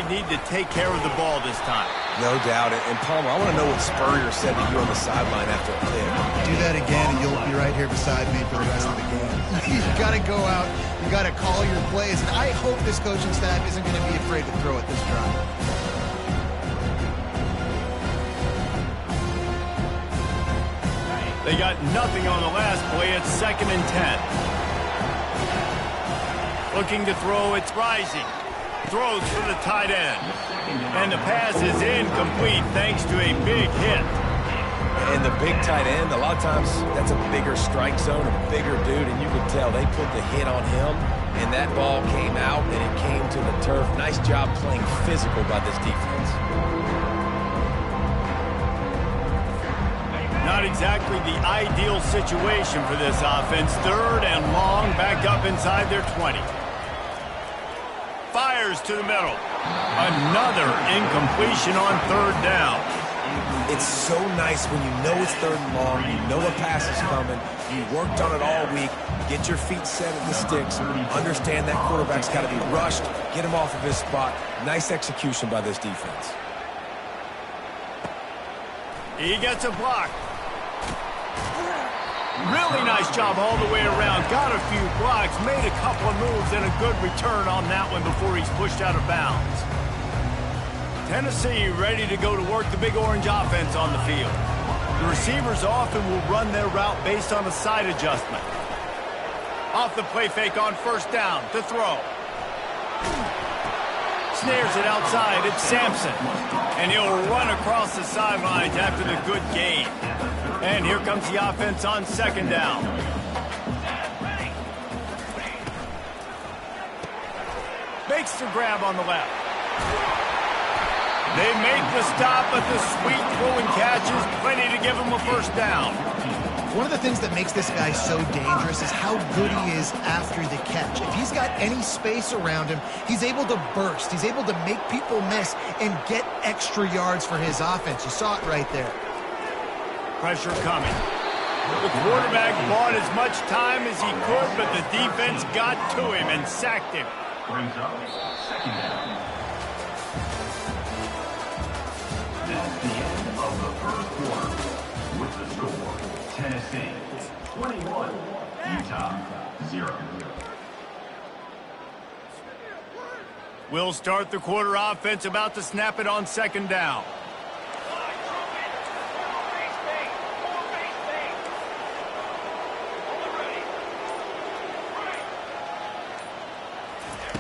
really need to take care of the ball this time. No doubt. And Palmer, I want to know what Spurrier said to you on the sideline after a pick. Do that again, and you'll be right here beside me for the rest of the game. You got to go out. You got to call your plays. And I hope this coaching staff isn't going to be afraid to throw it this drive. They got nothing on the last play. It's 2nd and 10. Looking to throw. It's Rising. Throws for the tight end. And the pass is incomplete thanks to a big hit. And the big tight end, a lot of times that's a bigger strike zone, a bigger dude, and you could tell they put the hit on him, and that ball came out, and it came to the turf. Nice job playing physical by this defense. Not exactly the ideal situation for this offense. 3rd and long, back up inside their 20. Fires to the middle. Another incompletion on 3rd down. It's so nice when you know it's 3rd and long, you know a pass is coming, you worked on it all week, get your feet set at the sticks, understand that quarterback's got to be rushed, get him off of his spot. Nice execution by this defense. He gets a block. Really nice job all the way around. Got a few blocks, made a couple of moves, and a good return on that one before he's pushed out of bounds. Tennessee ready to go to work the Big Orange offense on the field. The receivers often will run their route based on a side adjustment. Off the play fake on 1st down to throw. Snares it outside. It's Sampson. And he'll run across the sidelines after the good gain. And here comes the offense on 2nd down. Makes the grab on the left. They make the stop, but the sweet throw and catch is plenty to give him a 1st down. One of the things that makes this guy so dangerous is how good he is after the catch. If he's got any space around him, he's able to burst. He's able to make people miss and get extra yards for his offense. You saw it right there. Pressure coming. The quarterback bought as much time as he could, but the defense got to him and sacked him. Brings up 2nd down. That's the end of the 1st quarter. With the score, Tennessee 21, Utah 0. We'll start the quarter offense, about to snap it on 2nd down.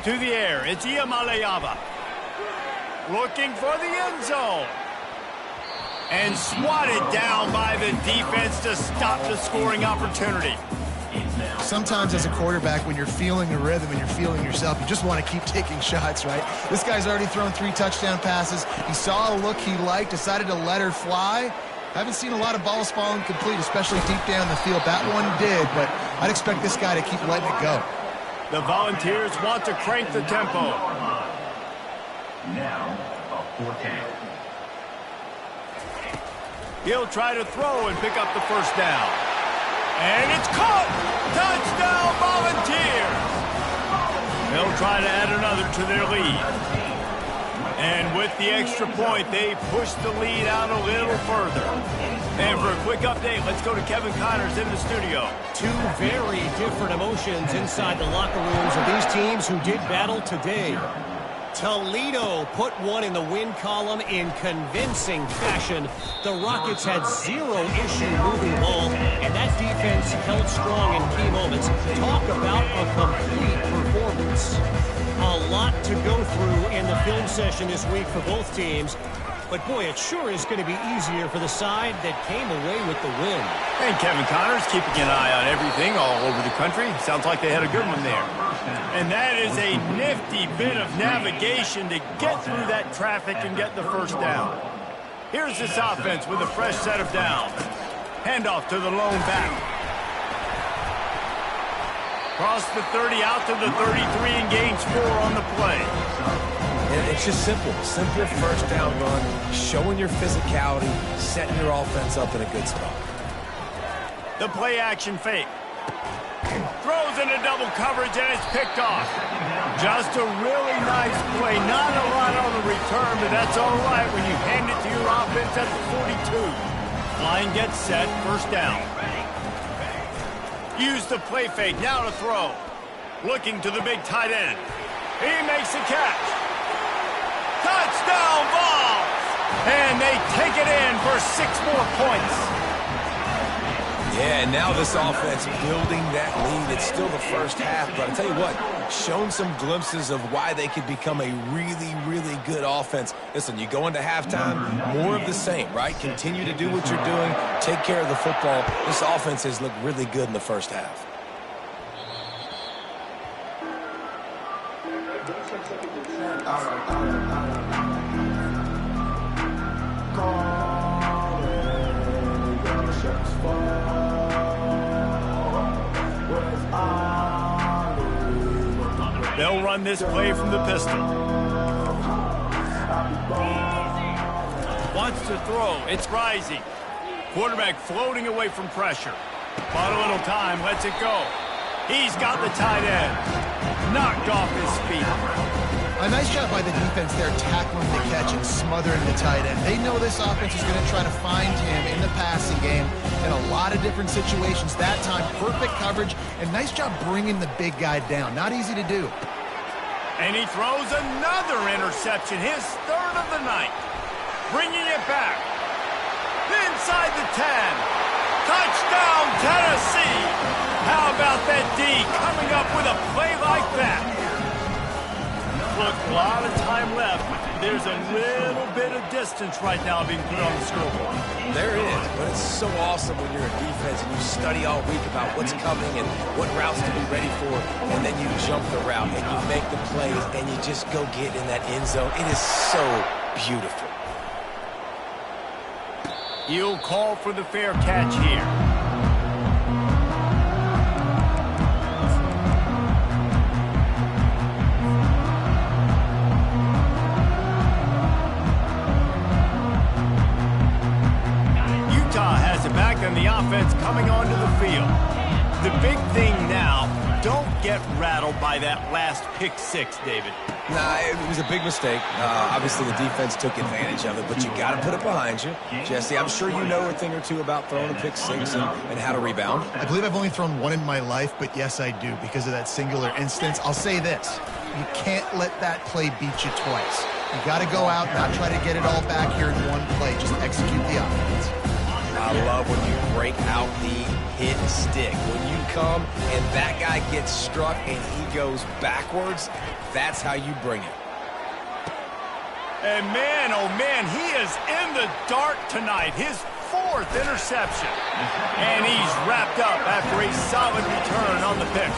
To the air, it's Iamaleava. Looking for the end zone. And swatted down by the defense to stop the scoring opportunity. Sometimes as a quarterback, when you're feeling the rhythm and you're feeling yourself, you just want to keep taking shots, right? This guy's already thrown 3 touchdown passes. He saw a look he liked, decided to let her fly. Haven't seen a lot of balls falling complete, especially deep down the field. That one did, but I'd expect this guy to keep letting it go. The Volunteers want to crank the tempo. Now, a 4th down. He'll try to throw and pick up the 1st down. And it's caught! Touchdown, Volunteers! They'll try to add another to their lead. And with the extra point, they push the lead out a little further. And for a quick update, let's go to Kevin Connors in the studio. 2 very different emotions inside the locker rooms of these teams who did battle today. Toledo put one in the win column in convincing fashion. The Rockets had 0 issue moving the ball, and that defense held strong in key moments. Talk about a complete performance. A lot to go through in the film session this week for both teams. But, boy, it sure is going to be easier for the side that came away with the win. And Kevin Connors keeping an eye on everything all over the country. Sounds like they had a good one there. And that is a nifty bit of navigation to get through that traffic and get the 1st down. Here's this offense with a fresh set of downs. Handoff to the lone back. Cross the 30 out to the 33 and gains 4 on the play. And it's just simple. Simple 1st down run, showing your physicality, setting your offense up in a good spot. The play action fake. Throws into double coverage and it's picked off. Just a really nice play. Not a lot on the but that's all right when you hand it to your offense at the 42. Line gets set, first down. Use the play fake, now to throw. Looking to the big tight end. He makes the catch. Touchdown ball! And they take it in for 6 more points. Yeah, and now this offense building that lead. It's still the first half, but I'll tell you what, shown some glimpses of why they could become a really, really good offense. Listen, you go into halftime, more of the same, right? Continue to do what you're doing, take care of the football. This offense has looked really good in the first half. They'll run this play from the pistol. Wants to throw. It's rising. Quarterback floating away from pressure. Bought a little time. Lets it go. He's got the tight end. Knocked off his feet. A nice job by the defense there, tackling the catch and smothering the tight end. They know this offense is going to try to find him in the passing game in a lot of different situations. That time, perfect coverage, and nice job bringing the big guy down. Not easy to do. And he throws another interception, his 3rd of the night. Bringing it back. Inside the 10. Touchdown, Tennessee. How about that D coming up with a play like that? Look, a lot of time left. There's a little bit of distance right now being put on the scoreboard. There is, but it's so awesome when you're a defense and you study all week about what's coming and what routes to be ready for, and then you jump the route and you make the plays and you just go get in that end zone. It is so beautiful. He'll call for the fair catch here. And the offense coming onto the field. The big thing now, don't get rattled by that last pick 6, David. Nah, it was a big mistake. Obviously, the defense took advantage of it, but you got to put it behind you. Jesse, I'm sure you know a thing or two about throwing a pick 6 and how to rebound. I believe I've only thrown one in my life, but yes, I do because of that singular instance. I'll say this. You can't let that play beat you twice. You got to go out, not try to get it all back here in one play. Just execute the offense. I love when you break out the hit stick. When you come and that guy gets struck and he goes backwards, that's how you bring it. And man, oh man, he is in the dark tonight. His 4th interception. And he's wrapped up after a solid return on the pick.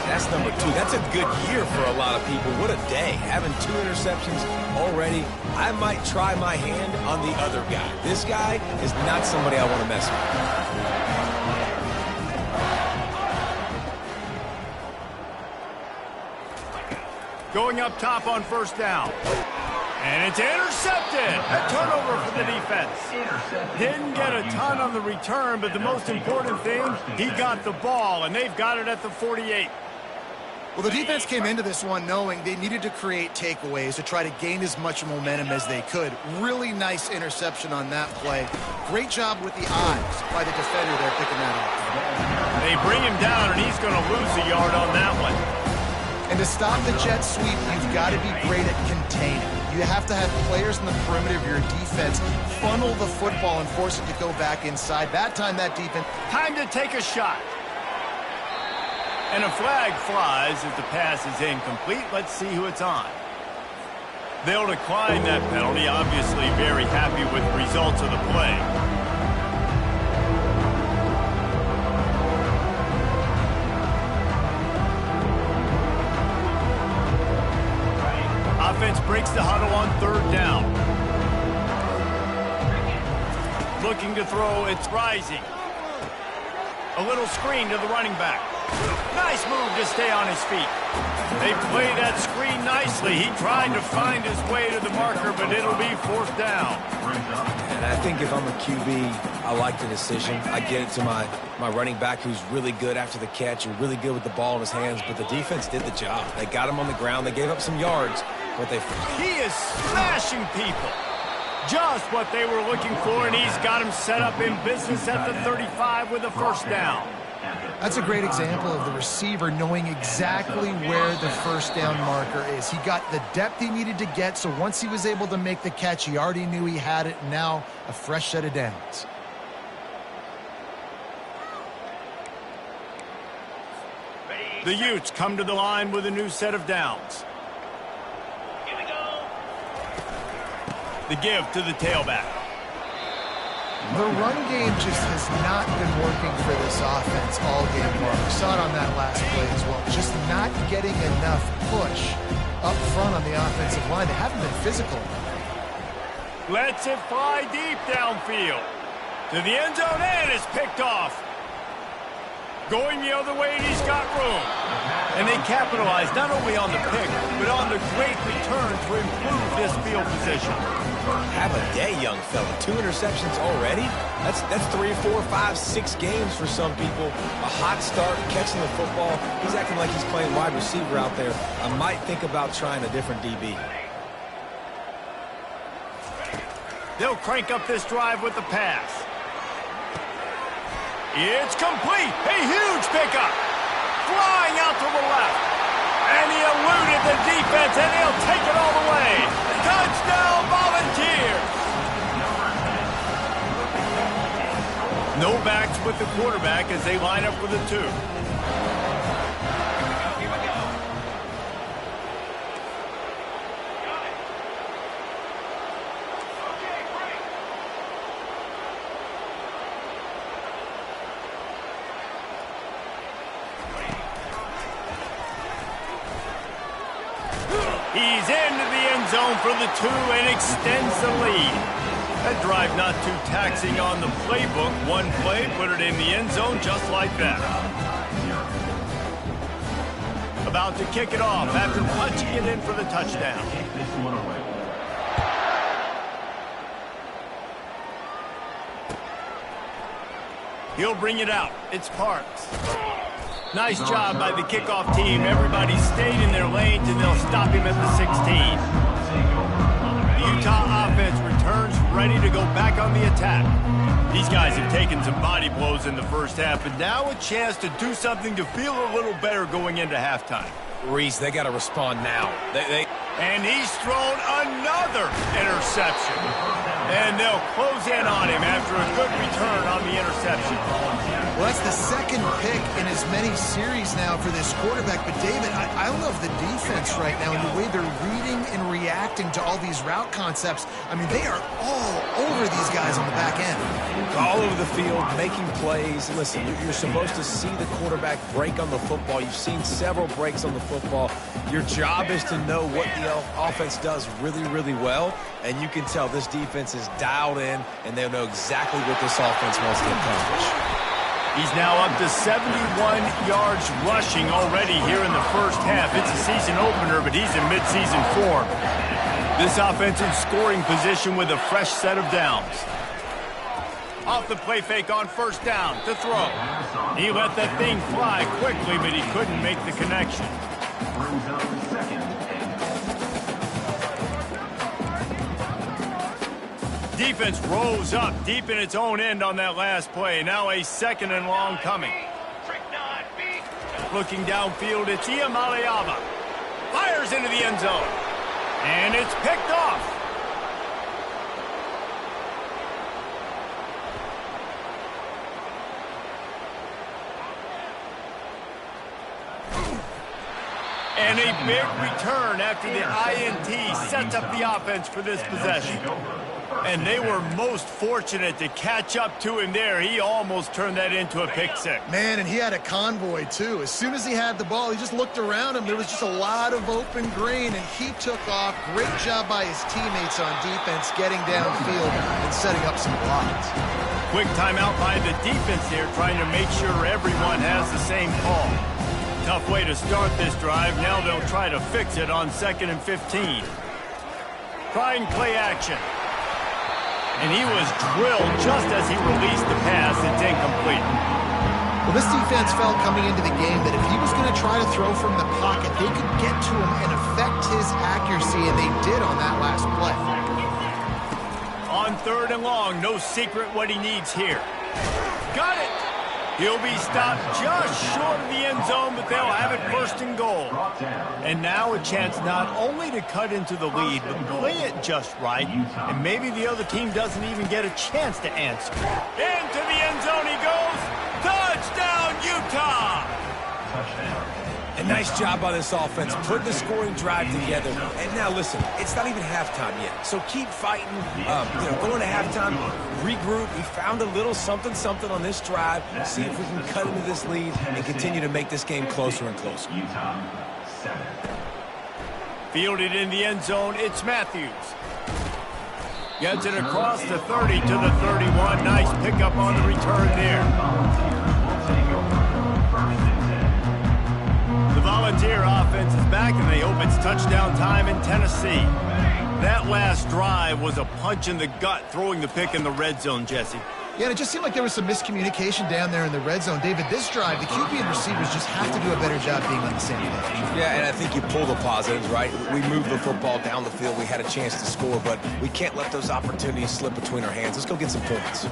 That's number 2. That's a good year for a lot of people. What a day. Having 2 interceptions already. I might try my hand on the other guy. This guy is not somebody I want to mess with. Going up top on first down. And it's intercepted. A turnover for the defense. Didn't get a ton on the return, but the most important thing, he got the ball, and they've got it at the 48. Well, the defense came into this one knowing they needed to create takeaways to try to gain as much momentum as they could. Really nice interception on that play. Great job with the eyes by the defender there picking that up. They bring him down, and he's going to lose a yard on that one. And to stop the jet sweep, you've got to be great at containing. You have to have players in the perimeter of your defense funnel the football and force it to go back inside. That time, that defense... Time to take a shot. And a flag flies as the pass is incomplete. Let's see who it's on. They'll decline that penalty. Obviously very happy with the results of the play. Offense breaks the huddle on 3rd down. Looking to throw, it's rising. A little screen to the running back. Nice move to stay on his feet. They play that screen nicely. He tried to find his way to the marker, but it'll be 4th down. And I think if I'm a QB, I like the decision. I get it to my running back who's really good after the catch and really good with the ball in his hands, but the defense did the job. They got him on the ground. They gave up some yards, what they... He is smashing people. Just what they were looking for, and he's got him set up in business at the 35 with a first down. That's a great example of the receiver knowing exactly where the first down marker is. He got the depth he needed to get, so once he was able to make the catch, he already knew he had it. Now a fresh set of downs. The Utes come to the line with a new set of downs. Here we go. The give to the tailback. The run game just has not been working for this offense all game long. We saw it on that last play as well. Just not getting enough push up front on the offensive line. They haven't been physical. Lets it fly deep downfield. To the end zone, and it's picked off. Going the other way, and he's got room. And they capitalize not only on the pick, but on the great return to improve this field position. Have a day, young fella. 2 interceptions already? That's 3, 4, 5, 6 games for some people. A hot start, catching the football. He's acting like he's playing wide receiver out there. I might think about trying a different DB. They'll crank up this drive with the pass. It's complete. A huge pickup. Flying out to the left. And he eluded the defense, and he'll take it all the way. Touchdown, Volunteers. No backs with the quarterback as they line up for the 2. He's into the end zone for the 2 and extends the lead. That drive not too taxing on the playbook. One play, put it in the end zone just like that. About to kick it off after punching it in for the touchdown. He'll bring it out. It's Parks. Nice job by the kickoff team. Everybody stayed in their lanes, and they'll stop him at the 16. The Utah offense returns ready to go back on the attack. These guys have taken some body blows in the first half, and now a chance to do something to feel a little better going into halftime. Reese, they got to respond now. And he's thrown another interception. And they'll close in on him after a good return on the interception. Well, that's the second pick in as many series now for this quarterback. But, David, I love the defense right now and the way they're reading and reacting to all these route concepts. I mean, they are all over these guys on the back end. All over the field, making plays. Listen, you're supposed to see the quarterback break on the football. You've seen several breaks on the football. Your job is to know what the offense does really, really well. And you can tell this defense is dialed in, and they'll know exactly what this offense wants to accomplish. He's now up to 71 yards rushing already here in the first half. It's a season opener, but he's in midseason form. This offense in scoring position with a fresh set of downs. Off the play fake on first down to throw. He let that thing fly quickly, but he couldn't make the connection. Defense rolls up deep in its own end on that last play. Now a second and long coming. Looking downfield, it's Iamaleava. Fires into the end zone. And it's picked off. And a big return after the INT sets up the offense for this possession. And they were most fortunate to catch up to him there. He almost turned that into a pick six. Man, and he had a convoy, too. As soon as he had the ball, he just looked around him. There was just a lot of open green, and he took off. Great job by his teammates on defense, getting downfield and setting up some blocks. Quick timeout by the defense here, trying to make sure everyone has the same call. Tough way to start this drive. Now they'll try to fix it on 2nd and 15. Trying play action. And he was drilled just as he released the pass. It's incomplete. Well, this defense felt coming into the game that if he was going to try to throw from the pocket, they could get to him and affect his accuracy, and they did on that last play. On 3rd and long, no secret what he needs here. Got it! He'll be stopped just short of the end zone, but they'll have it 1st and goal. And now a chance not only to cut into the lead, but play it just right, and maybe the other team doesn't even get a chance to answer. Into the end zone he goes. Touchdown, Utah! Touchdown. A nice job by this offense, putting the scoring drive together. And now listen, it's not even halftime yet, so keep fighting. Going to halftime, regroup. We found a little something on this drive. See if we can cut into this lead and continue to make this game closer and closer. Utah 7. Fielded in the end zone, it's Matthews. Gets it across the 30 to the 31. Nice pickup on the return there. The Volunteer offense is back, and they hope it's touchdown time in Tennessee. That last drive was a punch in the gut, throwing the pick in the red zone, Jesse. Yeah, and it just seemed like there was some miscommunication down there in the red zone. David, this drive, the QB and receivers just have to do a better job being on the same page. Yeah, and I think you pull the positives, right? We moved the football down the field. We had a chance to score, but we can't let those opportunities slip between our hands. Let's go get some points.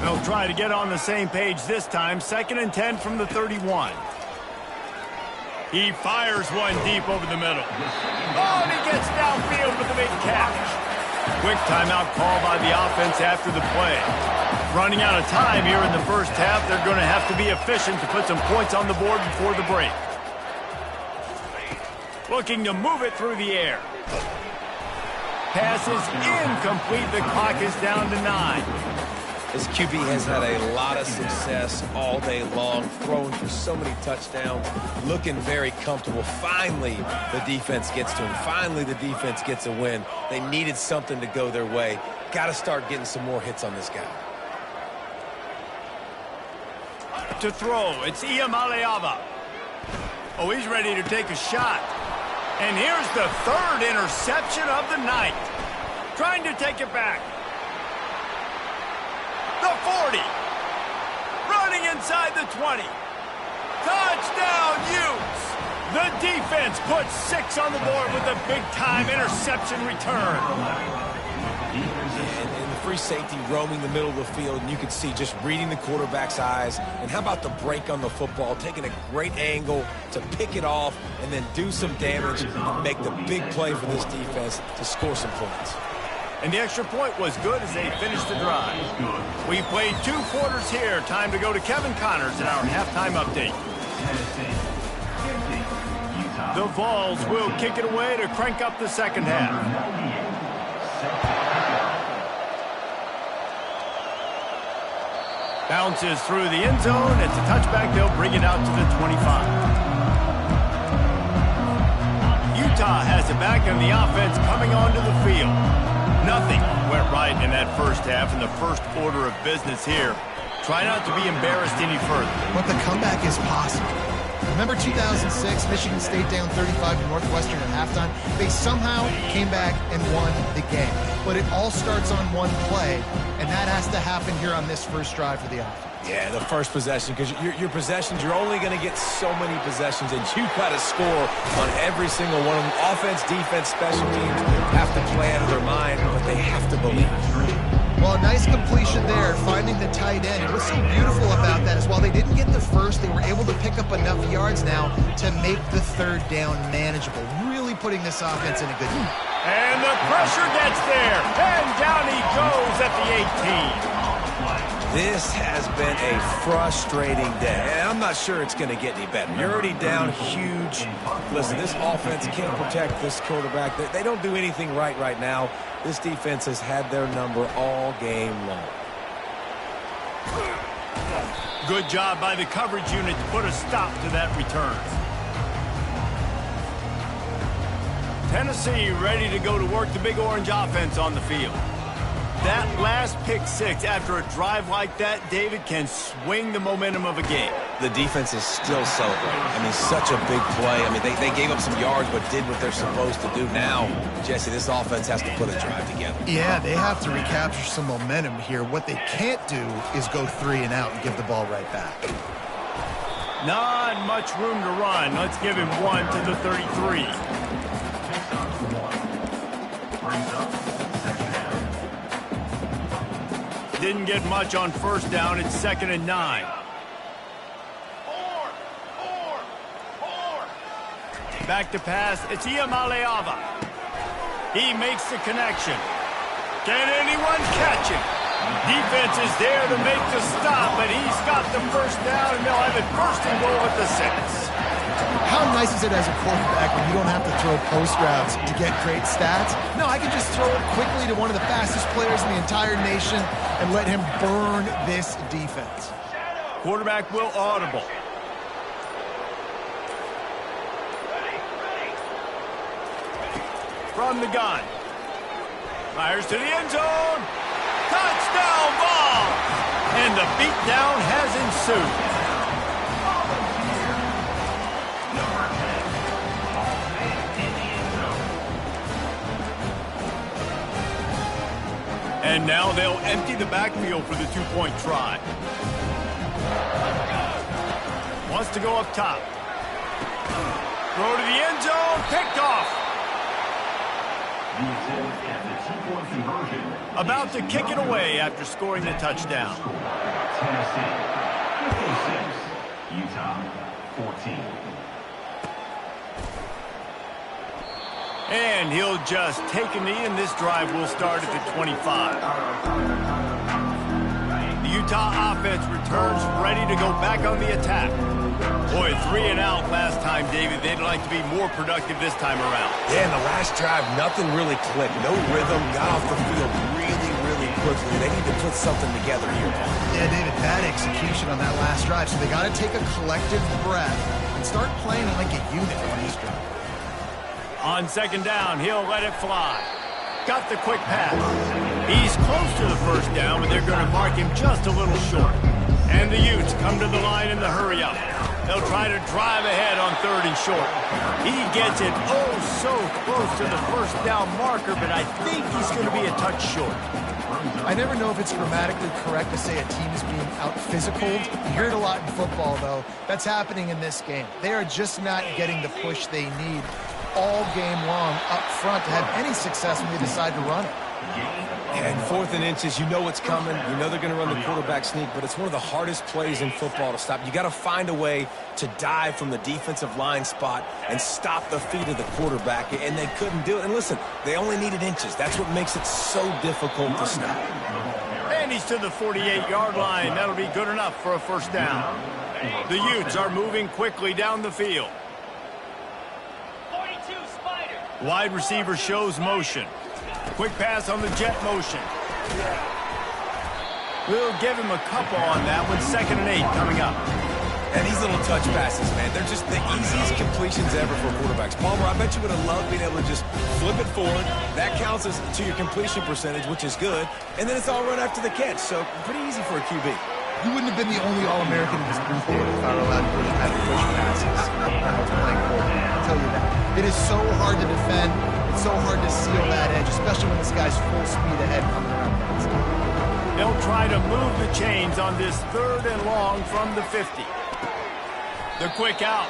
They'll try to get on the same page this time. 2nd and 10 from the 31. He fires one deep over the middle. Oh, and he gets downfield with a big catch. Quick timeout call by the offense after the play. Running out of time here in the first half, they're going to have to be efficient to put some points on the board before the break. Looking to move it through the air. Pass is incomplete. The clock is down to 9. This QB has had a lot of success all day long, throwing for so many touchdowns, looking very comfortable. Finally, the defense gets to him. Finally, the defense gets a win. They needed something to go their way. Got to start getting some more hits on this guy. To throw, it's Iamaleava. Oh, he's ready to take a shot. And here's the 3rd interception of the night. Trying to take it back. The 40. Running inside the 20. Touchdown, Utes. The defense puts 6 on the board with a big-time interception return. And the free safety roaming the middle of the field, and you can see just reading the quarterback's eyes. And how about the break on the football, taking a great angle to pick it off and then do some damage and make the big play for this defense to score some points. And the extra point was good as they finished the drive. We played 2 quarters here. Time to go to Kevin Connors in our halftime update. The Vols will kick it away to crank up the second half. Bounces through the end zone. It's a touchback. They'll bring it out to the 25. Utah has it back, and the offense coming onto the field. Nothing went right in that first half, in the first order of business here. Try not to be embarrassed any further. But the comeback is possible. Remember 2006, Michigan State down 35 to Northwestern at halftime? They somehow came back and won the game. But it all starts on one play, and that has to happen here on this first drive for the offense. Yeah, the first possession, because your possessions, you're only going to get so many possessions, and you've got to score on every single one of them. Offense, defense, special teams have to play out of their mind, but they have to believe. Well, a nice completion there, finding the tight end. And what's so beautiful about that is while they didn't get the first, they were able to pick up enough yards now to make the 3rd down manageable, really putting this offense in a good mood. And the pressure gets there, and down he goes at the 18. This has been a frustrating day, and I'm not sure it's going to get any better. You're already down huge. Listen, this offense can't protect this quarterback. They don't do anything right now. This defense has had their number all game long. Good job by the coverage unit to put a stop to that return. Tennessee ready to go to work the Big Orange offense on the field. That last pick 6 after a drive like that, David, can swing the momentum of a game. The defense is still celebrating. I mean, such a big play. I mean, they gave up some yards but did what they're supposed to do. Now, Jesse, this offense has to put a drive together. Yeah, they have to recapture some momentum here. What they can't do is go 3 and out and give the ball right back. Not much room to run. Let's give him 1 to the 33. Didn't get much on first down. It's 2nd and 9. Back to pass. It's Iamaleava. He makes the connection. Can anyone catch him? Defense is there to make the stop, but he's got the first down, and they'll have it 1st and goal at the 6. How nice is it as a quarterback when you don't have to throw post routes to get great stats? No, I can just throw it quickly to one of the fastest players in the entire nation and let him burn this defense. Quarterback will audible. From the gun. Fires to the end zone. Touchdown ball! And the beatdown has ensued. And now they'll empty the backfield for the 2-point try. Wants to go up top. Throw to the end zone. Picked off. About to kick it away after scoring the touchdown. Tennessee 56, Utah 14. And he'll just take a knee, and this drive will start at the 25. The Utah offense returns ready to go back on the attack. Boy, 3 and out last time, David. They'd like to be more productive this time around. Yeah, in the last drive, nothing really clicked. No rhythm, got off the field really quickly. They need to put something together here. Yeah, David, bad execution on that last drive, so they got to take a collective breath and start playing like a unit on this drive. On 2nd down, he'll let it fly. Got the quick pass. He's close to the first down, but they're going to mark him just a little short. And the Utes come to the line in the hurry-up. They'll try to drive ahead on 3rd and short. He gets it so close to the first down marker, but I think he's going to be a touch short. I never know if it's grammatically correct to say a team is being out-physicaled. You hear it a lot in football, though. That's happening in this game. They are just not getting the push they need all game long up front to have any success when they decide to run it. And 4th and inches, you know what's coming. You know they're going to run the quarterback sneak, but it's one of the hardest plays in football to stop. You got to find a way to dive from the defensive line spot and stop the feet of the quarterback, and they couldn't do it. And listen, they only needed inches. That's what makes it so difficult to stop. And he's to the 48-yard line. That'll be good enough for a 1st down. The Utes are moving quickly down the field. Wide receiver shows motion. Quick pass on the jet motion. We'll give him a couple on that one. 2nd and 8 coming up. And these little touch passes, man, they're just the easiest completions ever for quarterbacks. Palmer, I bet you would have loved being able to just flip it forward. That counts as to your completion percentage, which is good. And then it's all run after the catch, so pretty easy for a QB. You wouldn't have been the only All-American in this group here if I were allowed to push passes. When I was playing quarterback, I'll tell you that. It is so hard to defend. It's so hard to seal that edge, especially when this guy's full speed ahead coming around the outside. They'll try to move the chains on this 3rd and long from the 50. The quick out.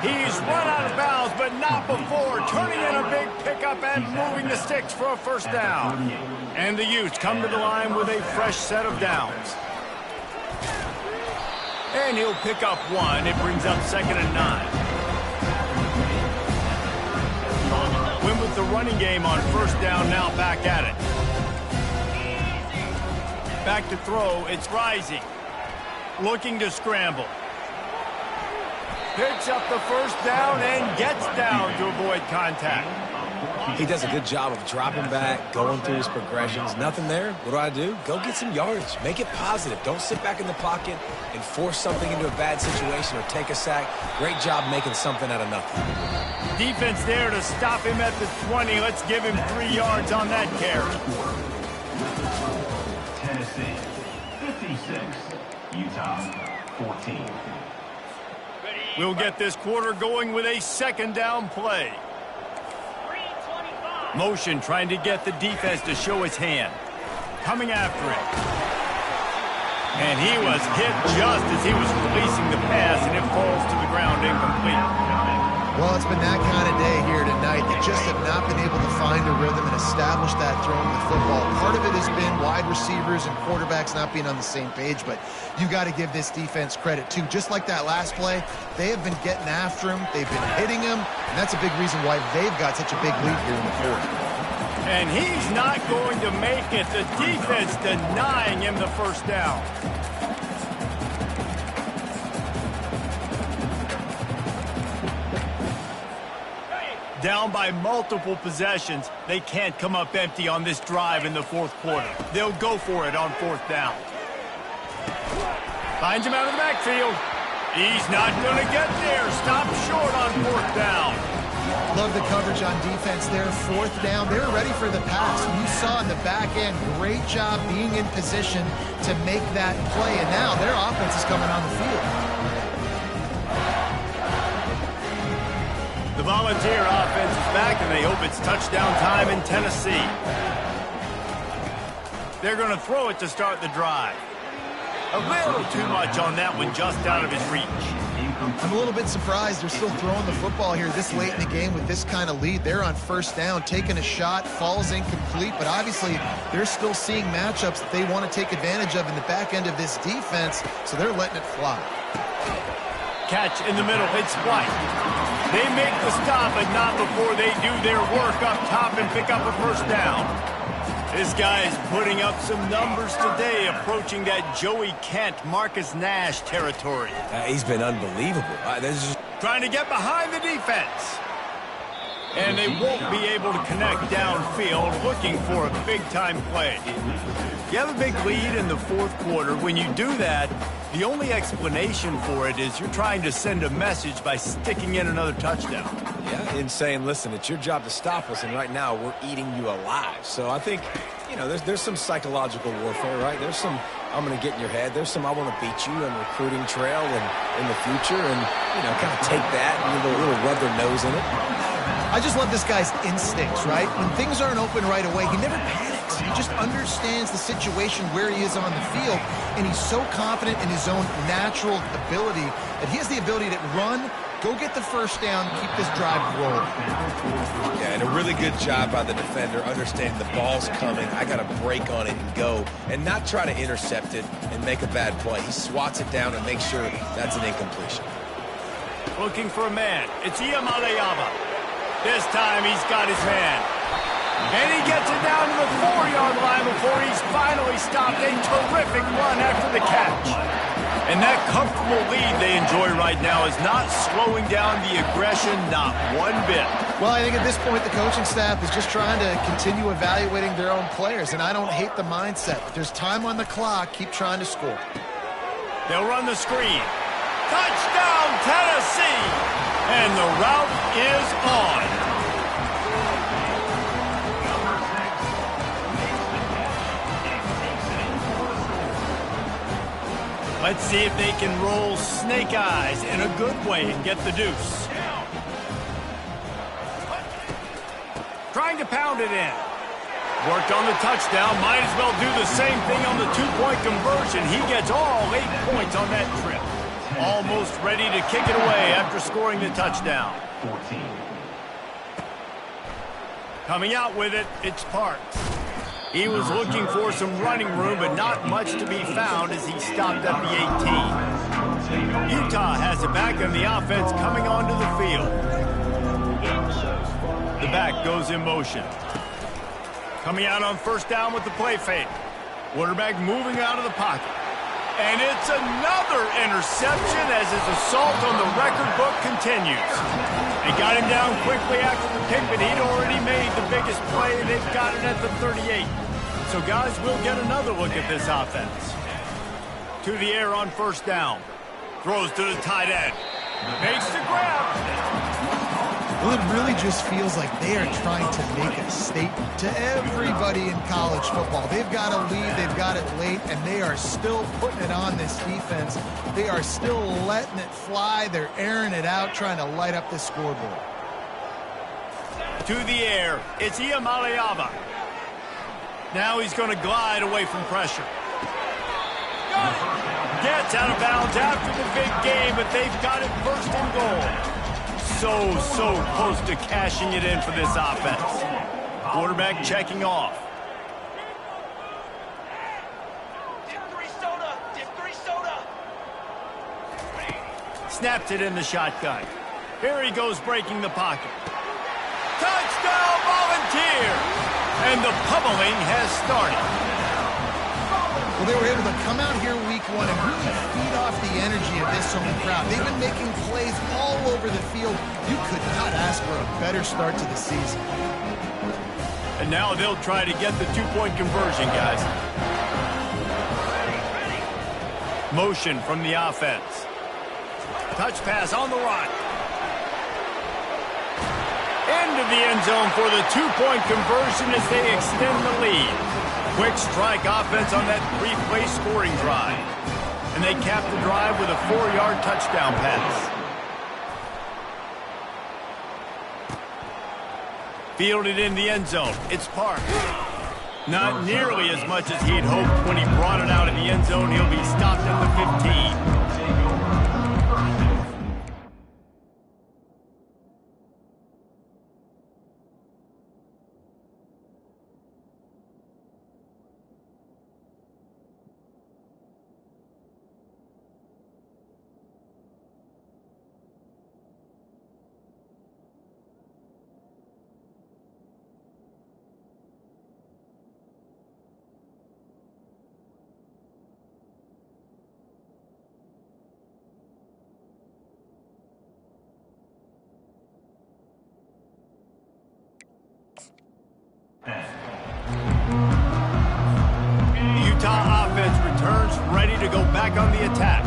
He's run out of bounds, but not before turning in a big pickup and moving the sticks for a 1st down. And the Utes come to the line with a fresh set of downs. And he'll pick up 1. It brings up 2nd and 9. Win with the running game on 1st down, now back at it. Back to throw, it's Rising. Looking to scramble. Picks up the 1st down and gets down to avoid contact. He does a good job of dropping back, going through his progressions. Nothing there. What do? Go get some yardage. Make it positive. Don't sit back in the pocket and force something into a bad situation or take a sack. Great job making something out of nothing. Defense there to stop him at the 20. Let's give him 3 yards on that carry. Tennessee 56, Utah 14. We'll get this quarter going with a 2nd down play. Motion trying to get the defense to show its hand. Coming after it. And he was hit just as he was releasing the pass, and it falls to the ground incomplete. Well, it's been that kind of day here tonight. They just have not been able to find a rhythm and establish that throwing the football. Part of it has been wide receivers and quarterbacks not being on the same page, but you got to give this defense credit too. Just like that last play, they have been getting after him. They've been hitting him, and that's a big reason why they've got such a big lead here in the fourth. And he's not going to make it. The defense denying him the first down. Down by multiple possessions, they can't come up empty on this drive in the fourth quarter. They'll go for it on fourth down. Finds him out of the backfield. He's not going to get there. Stop short on fourth down. Love the coverage on defense there. Fourth down, they're ready for the pass. You saw in the back end, great job being in position to make that play. And now their offense is coming on the field. The Volunteer offense is back, and they hope it's touchdown time in Tennessee. They're going to throw it to start the drive. A little too much on that one, just out of his reach. I'm a little bit surprised they're still throwing the football here this late in the game with this kind of lead. They're on first down, taking a shot, falls incomplete, but obviously they're still seeing matchups that they want to take advantage of in the back end of this defense, so they're letting it fly. Catch in the middle, it's White. They make the stop, but not before they do their work up top and pick up a first down. This guy is putting up some numbers today, approaching that Joey Kent, Marcus Nash territory. He's been unbelievable. Trying to get behind the defense. And they won't be able to connect downfield, looking for a big-time play. You have a big lead in the fourth quarter. When you do that, the only explanation for it is you're trying to send a message by sticking in another touchdown. Yeah, and saying, listen, it's your job to stop us, and right now we're eating you alive. So I think, you know, there's some psychological warfare, right? There's some, I'm going to get in your head. There's some, I want to beat you on recruiting trail and in the future, and, you know, kind of take that and a little rub their nose in it. I just love this guy's instincts, right? When things aren't open right away, he never panics. He just understands the situation where he is on the field, and he's so confident in his own natural ability that he has the ability to run, go get the first down, keep this drive rolling. Yeah, and a really good job by the defender, understanding the ball's coming, I got to break on it and go, and not try to intercept it and make a bad play. He swats it down and makes sure that's an incompletion. Looking for a man. It's Iyamaleava. This time he's got his man. And he gets it down to the 4-yard line before he's finally stopped. A terrific run after the catch. And that comfortable lead they enjoy right now is not slowing down the aggression, not one bit. Well, I think at this point the coaching staff is just trying to continue evaluating their own players, and I don't hate the mindset. If there's time on the clock, keep trying to score. They'll run the screen. Touchdown, Tennessee! And the route is on. Let's see if they can roll snake eyes in a good way and get the deuce. Trying to pound it in. Worked on the touchdown. Might as well do the same thing on the two-point conversion. He gets all 8 points on that trip. Almost ready to kick it away after scoring the touchdown. 14. Coming out with it, it's Parks. He was looking for some running room, but not much to be found as he stopped at the 18. Utah has it back, and the offense coming onto the field. The back goes in motion. Coming out on first down with the play fake. Quarterback moving out of the pocket. And it's another interception as his assault on the record book continues. They got him down quickly after the pick, but he'd already made the biggest play. They've got it at the 38. So guys, we'll get another look at this offense. To the air on first down. Throws to the tight end. Makes the grab. Well, it really just feels like they are trying to make a statement to everybody in college football. They've got a lead, they've got it late, and they are still putting it on this defense. They are still letting it fly. They're airing it out, trying to light up this scoreboard. To the air, it's Iyamaleava. Now he's going to glide away from pressure. Gets out of bounds after the big game, but they've got it first and goal. So close to cashing it in for this offense. Quarterback checking off. Snapped it in the shotgun. Here he goes breaking the pocket. Touchdown, Volunteer! And the pummeling has started. Well, they were able to come out here week one and really feed off the energy of this home crowd. They've been making plays all over the field. You could not ask for a better start to the season. And now they'll try to get the two-point conversion, guys. Motion from the offense. Touch pass on the run. Into the end zone for the two-point conversion as they extend the lead. Quick strike offense on that three-play scoring drive. And they cap the drive with a 4-yard touchdown pass. Fielded in the end zone. It's Park. Not nearly as much as he'd hoped when he brought it out of the end zone. He'll be stopped at the 15. Utah offense returns ready to go back on the attack.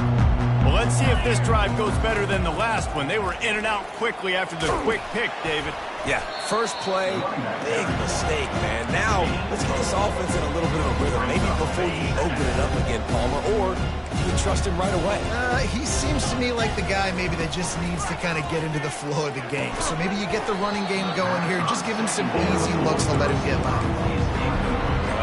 Well, let's see if this drive goes better than the last one. They were in and out quickly after the quick pick, David. Yeah, first play, big mistake, man. Now, let's get this offense in a little bit of a rhythm. Maybe before you open it up again, Palmer, or you can trust him right away. He seems to me like the guy maybe that just needs to kind of get into the flow of the game. So maybe you get the running game going here and just give him some easy looks to let him get by.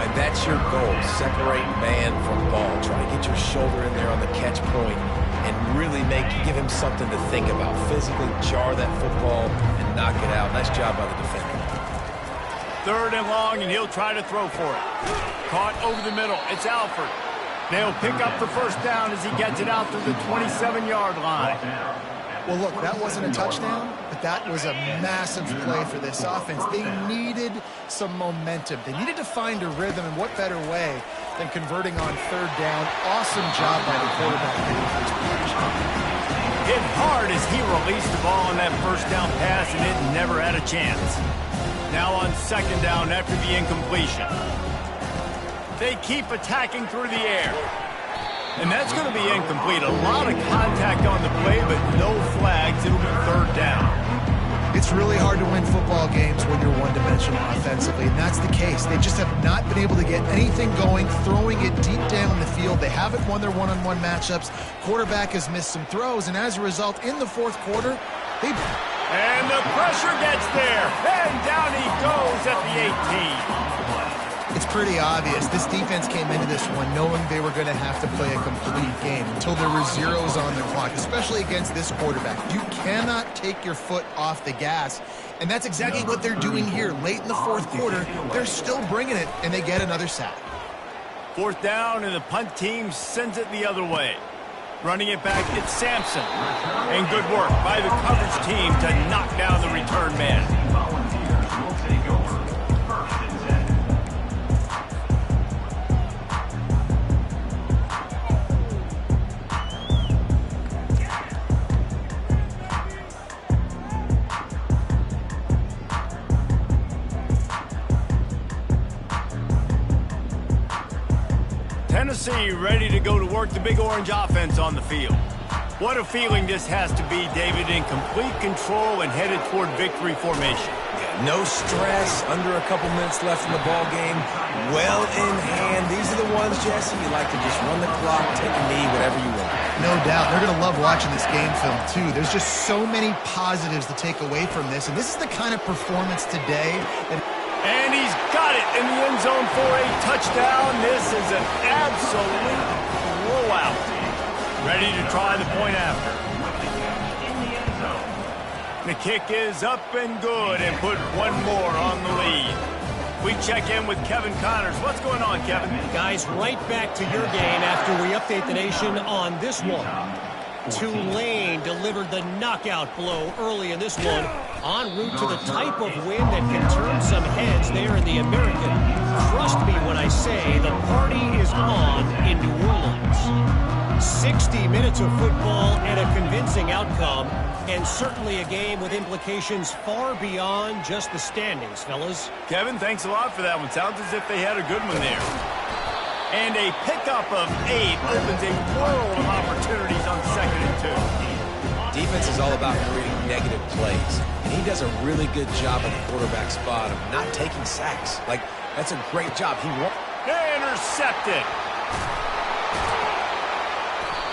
And that's your goal, separate man from ball. Try to get your shoulder in there on the catch point and really give him something to think about. Physically jar that football and knock it out. Nice job by the defender. 3rd and long, and he'll try to throw for it. Caught over the middle. It's Alford. They'll pick up the first down as he gets it out to the 27-yard line. Well, look, that wasn't a touchdown, but that was a massive play for this offense. They needed some momentum. They needed to find a rhythm, and what better way than converting on 3rd down. Awesome job by the quarterback getting first position. Hit hard as he released the ball on that first down pass, and it never had a chance. Now on 2nd down after the incompletion. They keep attacking through the air. And that's going to be incomplete. A lot of contact on the play, but no flags. It'll be 3rd down. It's really hard to win football games when you're one-dimensional offensively, and that's the case. They just have not been able to get anything going, throwing it deep down the field. They haven't won their one-on-one matchups. Quarterback has missed some throws, and as a result, in the 4th quarter, And the pressure gets there, and down he goes at the 18. It's pretty obvious. This defense came into this one knowing they were going to have to play a complete game until there were zeros on the clock, especially against this quarterback. You cannot take your foot off the gas, and that's exactly what they're doing here. Late in the 4th quarter, they're still bringing it, and they get another sack. 4th down, and the punt team sends it the other way. Running it back, it's Sampson. And good work by the coverage team to knock down the return man. Volunteers will take over 1st and 10. Tennessee ready to go to work the Big Orange offense on the field. What a feeling this has to be, David, in complete control and headed toward victory formation. Yeah, no stress, under a couple minutes left in the ball game, well in hand. These are the ones, Jesse, you like to just run the clock, take a knee, whatever you want. No doubt. They're going to love watching this game film, too. There's just so many positives to take away from this, and this is the kind of performance today that... And he's got it in the end zone for a touchdown. This is an absolute blowout. Ready to try the point after. The kick is up and good and put one more on the lead. We check in with Kevin Connors. What's going on, Kevin? Guys, right back to your game after we update the nation on this one. Tulane delivered the knockout blow early in this one, en route to the type of win that can turn some heads there in the American. Trust me when I say the party is on in New Orleans. 60 minutes of football and a convincing outcome, and certainly a game with implications far beyond just the standings, fellas. Kevin, thanks a lot for that one. Sounds as if they had a good one there. And a pickup of 8 opens a world of opportunities on 2nd and 2. Defense is all about creating negative plays, and he does a really good job at the quarterback spot of not taking sacks. Like, that's a great job. Intercepted.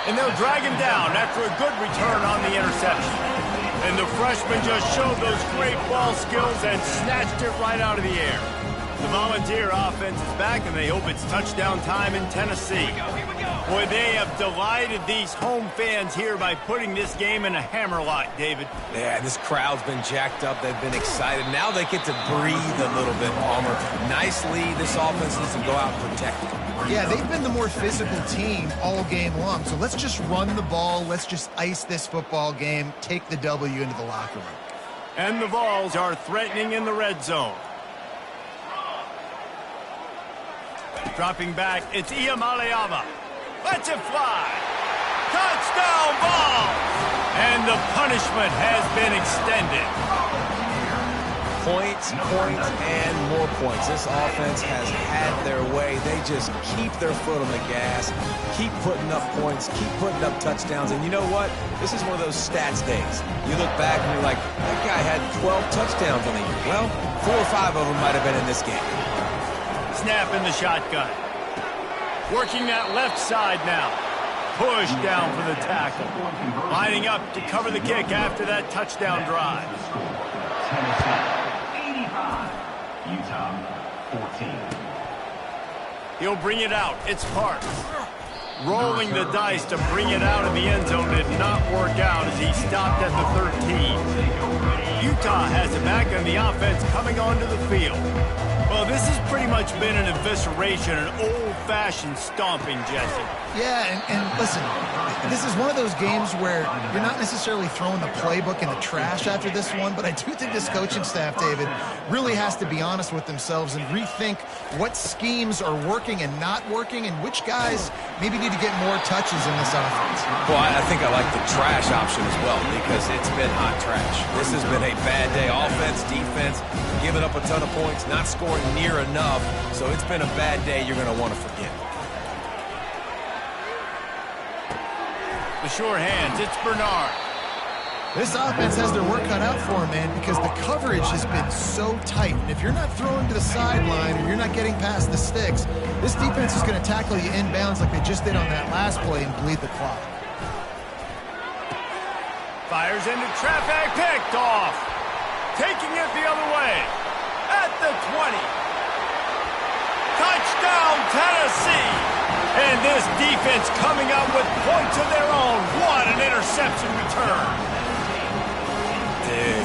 And they'll drag him down after a good return on the interception. And the freshman just showed those great ball skills and snatched it right out of the air. The Volunteer offense is back, and they hope it's touchdown time in Tennessee. Boy, they have delighted these home fans here by putting this game in a hammerlock, David. Yeah, this crowd's been jacked up. They've been excited. Now they get to breathe a little bit, Palmer. Nice lead. This offense needs to go out and protect it. Yeah, they've been the more physical team all game long. So let's just run the ball. Let's just ice this football game, take the W into the locker room. And the Vols are threatening in the red zone. Dropping back, it's Iamaleava. Lets it fly. Touchdown ball! And the punishment has been extended. Points, and more points. This offense has had their way. They just keep their foot on the gas, keep putting up points, keep putting up touchdowns. And you know what? This is one of those stats days. You look back and you're like, that guy had 12 touchdowns on the year. Well, 4 or 5 of them might have been in this game. Snap in the shotgun. Working that left side now. Push down for the tackle. Lining up to cover the kick after that touchdown drive. Tennessee, 85. Utah, 14. He'll bring it out. It's Parks. Rolling the dice to bring it out of the end zone did not work out as he stopped at the 13. Utah has it back on the offense coming onto the field. Well, this has pretty much been an evisceration, an old-fashioned stomping, Jesse. Yeah, and listen, this is one of those games where you're not necessarily throwing the playbook in the trash after this one, but I do think this coaching staff, David, really has to be honest with themselves and rethink what schemes are working and not working and which guys maybe need to get more touches in this offense. Well, I think I like the trash option as well because it's been hot trash. This has been a bad day. Offense, defense, giving up a ton of points, not scoring near enough. So it's been a bad day you're going to want to forget. The sure hands, it's Bernard. This offense has their work cut out for them, man, because the coverage has been so tight. And if you're not throwing to the sideline or you're not getting past the sticks, this defense is going to tackle you inbounds like they just did on that last play and bleed the clock. Fires into traffic, picked off. Taking it the other way. At the 20. Touchdown, Tennessee. And this defense coming up with points of their own. What an interception return. Dude,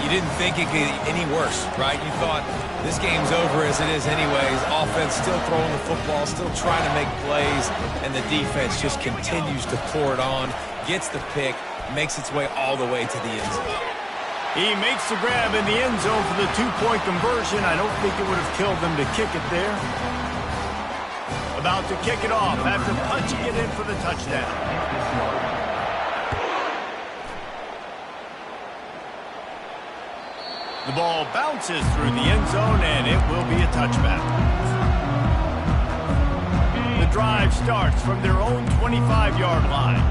you didn't think it could get any worse, right? You thought this game's over as it is anyways. Offense still throwing the football, still trying to make plays, and the defense just continues to pour it on, gets the pick, makes its way all the way to the end zone. He makes the grab in the end zone for the two-point conversion. I don't think it would have killed them to kick it there. About to kick it off after punching it in for the touchdown. The ball bounces through the end zone, and it will be a touchback. The drive starts from their own 25-yard line.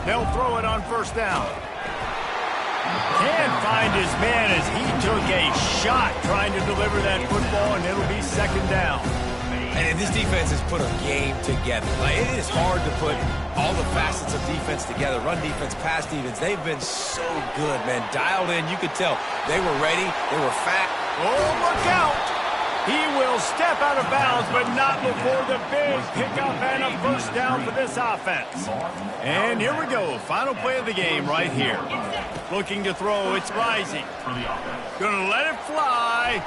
They'll throw it on first down. Can't find his man as he took a shot trying to deliver that football, and it'll be second down. And this defense has put a game together. Like, it is hard to put all the facets of defense together. Run defense, pass defense. They've been so good, man. Dialed in. You could tell they were ready. They were fat. Oh, look out. He will step out of bounds, but not before the big pickup and a first down for this offense. And here we go. Final play of the game right here. Looking to throw. It's rising. Gonna let it fly.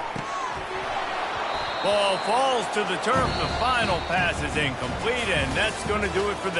Ball falls to the turf. The final pass is incomplete, and that's going to do it for the